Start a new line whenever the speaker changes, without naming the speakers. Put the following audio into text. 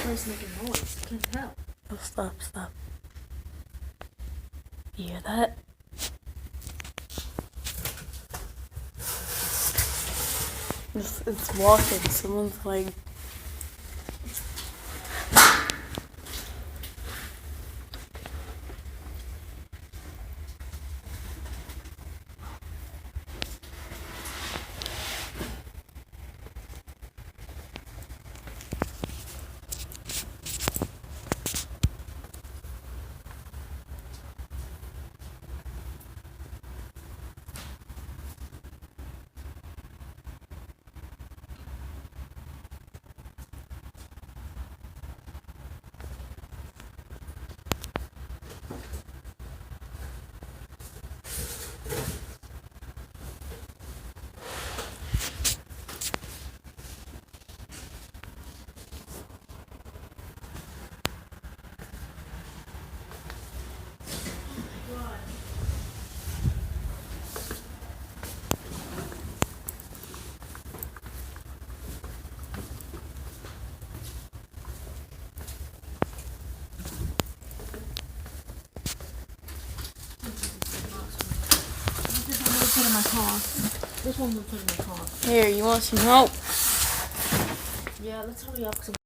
place making noise. I can't tell.
Oh, stop. You hear that? It's walking. Someone's like...
Put in my car. This one we'll put in my car.
Here, you want some help?
Yeah, let's hurry up.